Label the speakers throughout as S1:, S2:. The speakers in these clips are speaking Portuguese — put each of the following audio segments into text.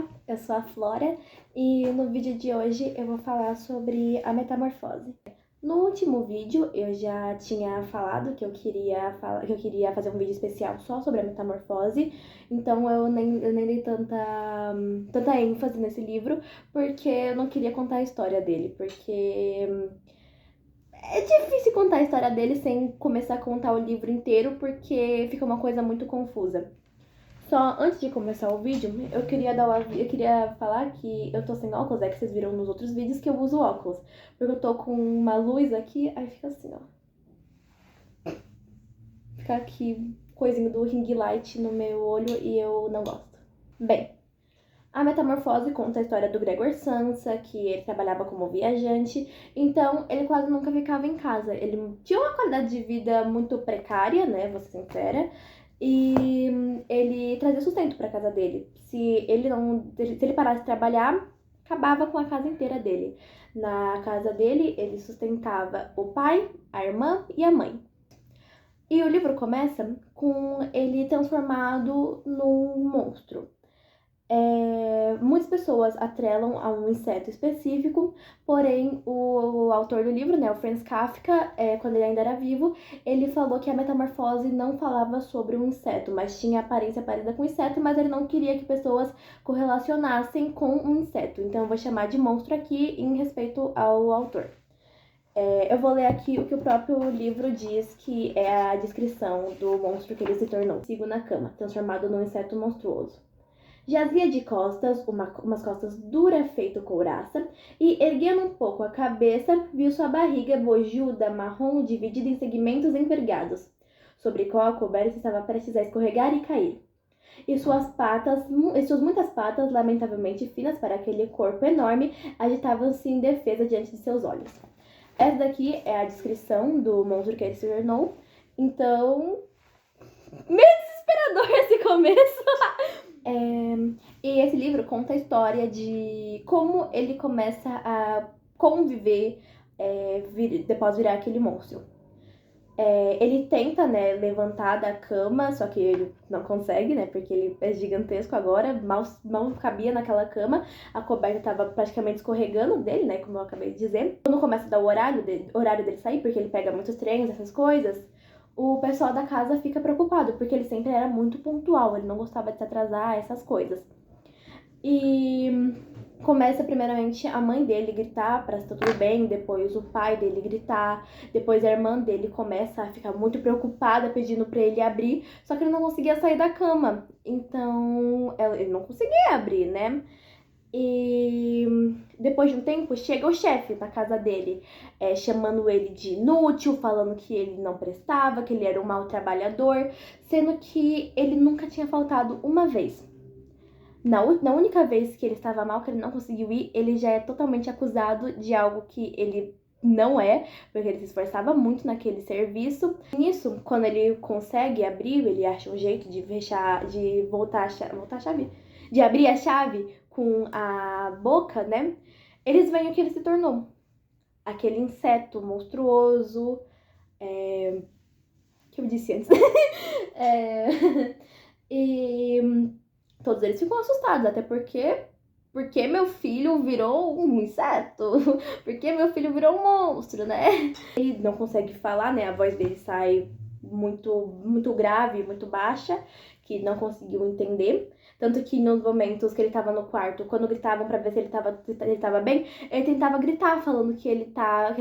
S1: Olá, eu sou a Flora e no vídeo de hoje eu vou falar sobre a metamorfose. No último vídeo eu já tinha falado que eu queria fazer um vídeo especial só sobre a metamorfose, então eu nem dei tanta ênfase nesse livro, porque eu não queria contar a história dele, porque é difícil contar a história dele sem começar a contar o livro inteiro, porque fica uma coisa muito confusa. Só antes de começar o vídeo, eu queria falar que eu tô sem óculos, que vocês viram nos outros vídeos que eu uso óculos. Porque eu tô com uma luz aqui, aí fica assim, ó. Fica aqui, coisinho do ring light no meu olho e eu não gosto. Bem, a Metamorfose conta a história do Gregor Samsa, que ele trabalhava como viajante, então ele quase nunca ficava em casa. Ele tinha uma qualidade de vida muito precária, né, vou ser sincera, e ele trazia sustento para casa dele. Se ele parasse de trabalhar, acabava com a casa inteira dele. Na casa dele, ele sustentava o pai, a irmã e a mãe. E o livro começa com ele transformado num monstro. Muitas pessoas atrelam a um inseto específico, porém o autor do livro, né, o Franz Kafka, quando ele ainda era vivo, ele falou que a metamorfose não falava sobre um inseto, mas tinha aparência parecida com um inseto, mas ele não queria que pessoas correlacionassem com um inseto. Então eu vou chamar de monstro aqui em respeito ao autor. Eu vou ler aqui o que o próprio livro diz, que é a descrição do monstro que ele se tornou. Sigo na cama, transformado num inseto monstruoso. Jazia de costas, umas costas duras feito couraça, e erguendo um pouco a cabeça, viu sua barriga bojuda, marrom, dividida em segmentos envergados, sobre qual a coberta estava prestes a escorregar e cair. E suas muitas patas, lamentavelmente finas para aquele corpo enorme, agitavam-se em defesa diante de seus olhos. Essa daqui é a descrição do monstro que ele se tornou. Então, meio desesperador esse começo. E esse livro conta a história de como ele começa a conviver depois virar aquele monstro. Ele tenta, né, levantar da cama, só que ele não consegue, né, porque ele é gigantesco agora, mal cabia naquela cama, a coberta estava praticamente escorregando dele, né, como eu acabei de dizer. Quando começa a dar o horário dele sair, porque ele pega muitos trens, essas coisas, o pessoal da casa fica preocupado, porque ele sempre era muito pontual, ele não gostava de se atrasar, essas coisas. E começa primeiramente a mãe dele gritar pra se tá tudo bem, depois o pai dele gritar, depois a irmã dele começa a ficar muito preocupada pedindo pra ele abrir, só que ele não conseguia sair da cama, então ele não conseguia abrir, né? E depois de um tempo chega o chefe na casa dele, chamando ele de inútil, falando que ele não prestava, que ele era um mau trabalhador, sendo que ele nunca tinha faltado uma vez. Na única vez que ele estava mal, que ele não conseguiu ir, ele já é totalmente acusado de algo que ele não é, porque ele se esforçava muito naquele serviço. Nisso, quando ele consegue abrir, ele acha um jeito de fechar, de voltar a chave, de abrir a chave com a boca, né? Eles veem o que ele se tornou. Aquele inseto monstruoso, que eu disse antes. E todos eles ficam assustados, até porque meu filho virou um inseto, porque meu filho virou um monstro, né? Ele não consegue falar, né? A voz dele sai muito grave, muito baixa, que não conseguiu entender. Tanto que nos momentos que ele tava no quarto, quando gritavam pra ver se ele tava bem, ele tentava gritar, falando que ele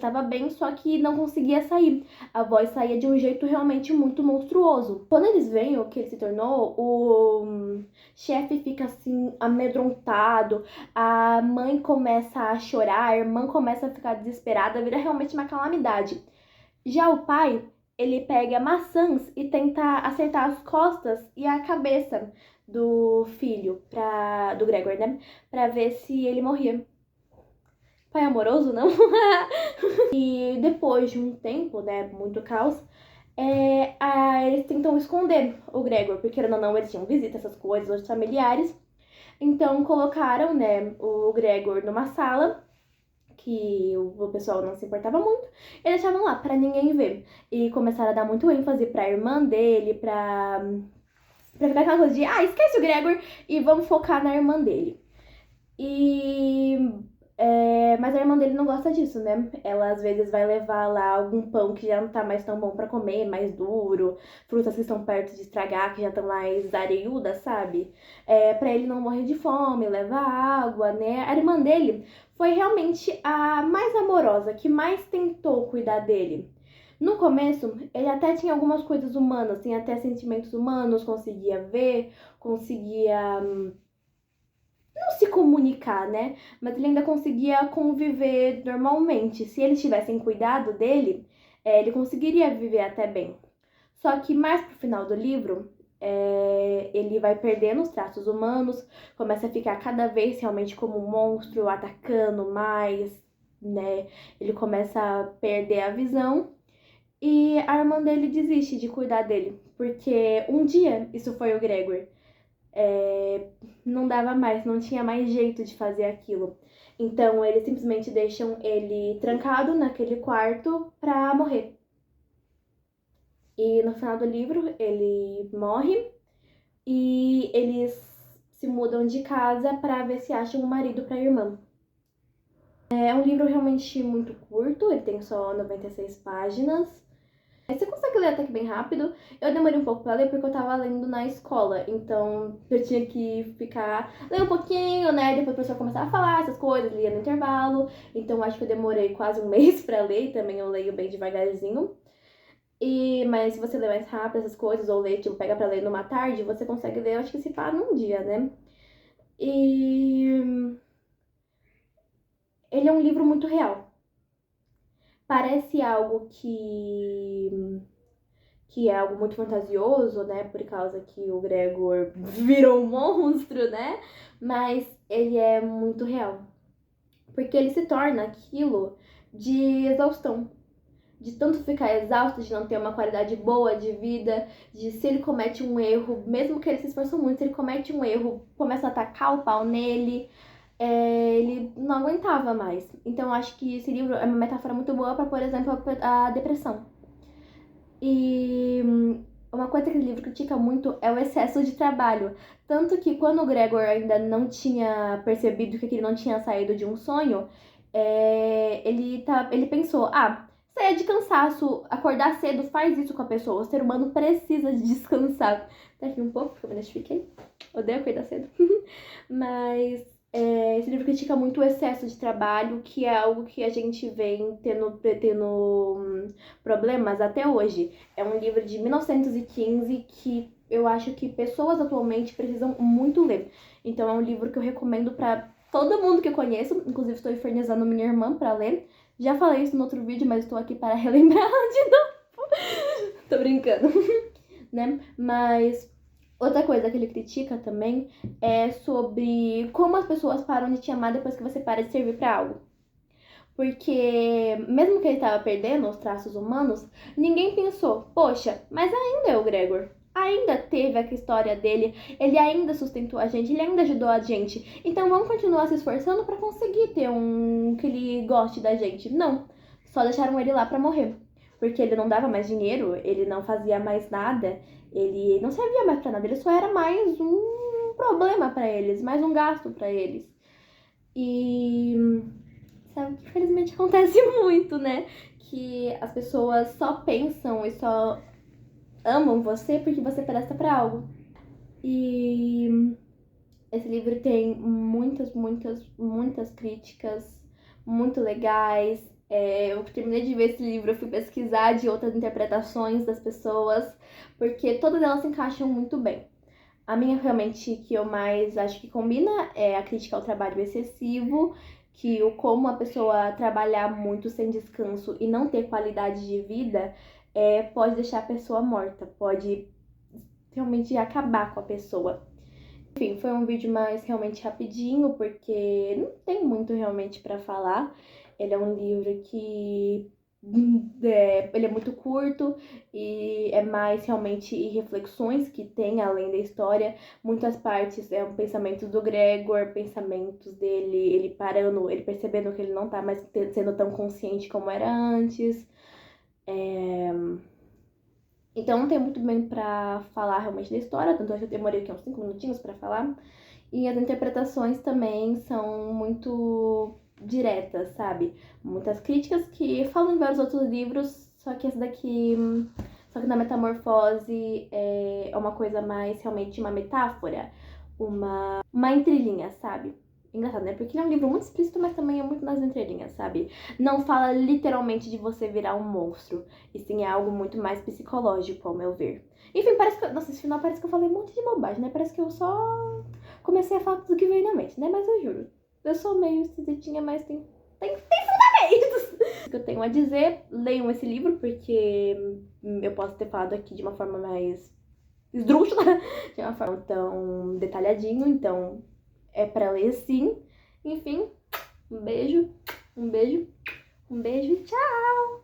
S1: tava bem, só que não conseguia sair. A voz saía de um jeito realmente muito monstruoso. Quando eles veem o que ele se tornou, o chefe fica assim, amedrontado, a mãe começa a chorar, a irmã começa a ficar desesperada, vira realmente uma calamidade. Já o pai, ele pega maçãs e tenta acertar as costas e a cabeça do filho, do Gregor, né? Pra ver se ele morria. Pai amoroso, não? E depois de um tempo, né, muito caos, eles tentam esconder o Gregor, porque não, eles tinham visita, essas coisas, outros familiares. Então colocaram, né, o Gregor numa sala, que o pessoal não se importava muito, e deixavam lá pra ninguém ver. E começaram a dar muito ênfase pra irmã dele, Pra ficar aquela coisa de, esquece o Gregor e vamos focar na irmã dele. Mas a irmã dele não gosta disso, né? Ela às vezes vai levar lá algum pão que já não tá mais tão bom pra comer, mais duro, frutas que estão perto de estragar, que já estão mais areiudas, sabe? Pra ele não morrer de fome, levar água, né? A irmã dele foi realmente a mais amorosa, que mais tentou cuidar dele. No começo, ele até tinha algumas coisas humanas, tinha até sentimentos humanos, conseguia ver, conseguia não se comunicar, né? Mas ele ainda conseguia conviver normalmente. Se eles tivessem cuidado dele, ele conseguiria viver até bem. Só que mais pro final do livro, ele vai perdendo os traços humanos, começa a ficar cada vez realmente como um monstro, atacando mais, né? Ele começa a perder a visão e a irmã dele desiste de cuidar dele, porque um dia, isso foi o Gregor, não dava mais, não tinha mais jeito de fazer aquilo. Então eles simplesmente deixam ele trancado naquele quarto pra morrer. E no final do livro ele morre e eles se mudam de casa pra ver se acham um marido pra irmã. É um livro realmente muito curto, ele tem só 96 páginas. Você consegue ler até que bem rápido. Eu demorei um pouco pra ler porque eu tava lendo na escola. Então eu tinha que ficar ler um pouquinho, né? Depois a pessoa começava a falar essas coisas, lia no intervalo. Então acho que eu demorei quase um mês pra ler. Também eu leio bem devagarzinho. Mas se você ler mais rápido essas coisas, ou ler, tipo, pega pra ler numa tarde, você consegue ler, eu acho que se pá num dia, né? E ele é um livro muito real. Parece algo que é algo muito fantasioso, né? Por causa que o Gregor virou um monstro, né? Mas ele é muito real. Porque ele se torna aquilo de exaustão. De tanto ficar exausto, de não ter uma qualidade boa de vida, de se ele comete um erro, mesmo que ele se esforçou muito, se ele comete um erro, começa a atacar o pau nele, ele não aguentava mais. Então eu acho que esse livro é uma metáfora muito boa para, por exemplo, a depressão. E uma coisa que o livro critica muito é o excesso de trabalho. Tanto que quando o Gregor ainda não tinha percebido que ele não tinha saído de um sonho, ele pensou, isso aí é de cansaço, acordar cedo faz isso com a pessoa, o ser humano precisa de descansar. Tá aqui um pouco, porque eu me identifiquei, odeio acordar cedo. Mas esse livro critica muito o excesso de trabalho, que é algo que a gente vem tendo problemas até hoje. É um livro de 1915 que eu acho que pessoas atualmente precisam muito ler. Então é um livro que eu recomendo para todo mundo que eu conheço, inclusive estou infernizando minha irmã para ler. Já falei isso no outro vídeo, mas estou aqui para relembrar de novo. Tô brincando, né? Mas outra coisa que ele critica também é sobre como as pessoas param de te amar depois que você para de servir para algo. Porque, mesmo que ele estava perdendo os traços humanos, ninguém pensou, poxa, mas ainda é o Gregor. Ainda teve a história dele, ele ainda sustentou a gente, ele ainda ajudou a gente. Então vamos continuar se esforçando para conseguir ter um que ele goste da gente. Não, só deixaram ele lá para morrer. Porque ele não dava mais dinheiro, ele não fazia mais nada, ele não servia mais para nada, ele só era mais um problema para eles, mais um gasto para eles. E sabe que infelizmente acontece muito, né? Que as pessoas só pensam e só amam você porque você presta pra algo. E esse livro tem muitas críticas muito legais. Eu terminei de ver esse livro, eu fui pesquisar de outras interpretações das pessoas, porque todas elas se encaixam muito bem. A minha realmente que eu mais acho que combina é a crítica ao trabalho excessivo, que o como a pessoa trabalhar muito sem descanso e não ter qualidade de vida pode deixar a pessoa morta, pode realmente acabar com a pessoa. Enfim, foi um vídeo mais realmente rapidinho, porque não tem muito realmente para falar. Ele é um livro que ele é muito curto e é mais realmente reflexões que tem além da história. Muitas partes é um pensamento do Gregor, pensamentos dele, ele parando, ele percebendo que ele não tá mais sendo tão consciente como era antes. Então não tem muito bem pra falar realmente da história, tanto é que eu demorei aqui uns 5 minutinhos pra falar. E as interpretações também são muito diretas, sabe? Muitas críticas que falam em vários outros livros, só que esse daqui, só que na Metamorfose é uma coisa mais realmente uma metáfora, uma entrelinha, sabe? Engraçado, né? Porque ele é um livro muito explícito, mas também é muito nas entrelinhas, sabe? Não fala literalmente de você virar um monstro, e sim é algo muito mais psicológico, ao meu ver. Enfim, parece que. Nossa, esse final parece que eu falei um monte de bobagem, né? Parece que eu só comecei a falar tudo que veio na mente, né? Mas eu juro, eu sou meio esquisitinha, mas tem fundamentos. O que eu tenho a dizer, leiam esse livro, porque eu posso ter falado aqui de uma forma mais esdrúxula, de uma forma tão detalhadinho, então é pra ler sim. Enfim, um beijo, um beijo, um beijo e tchau!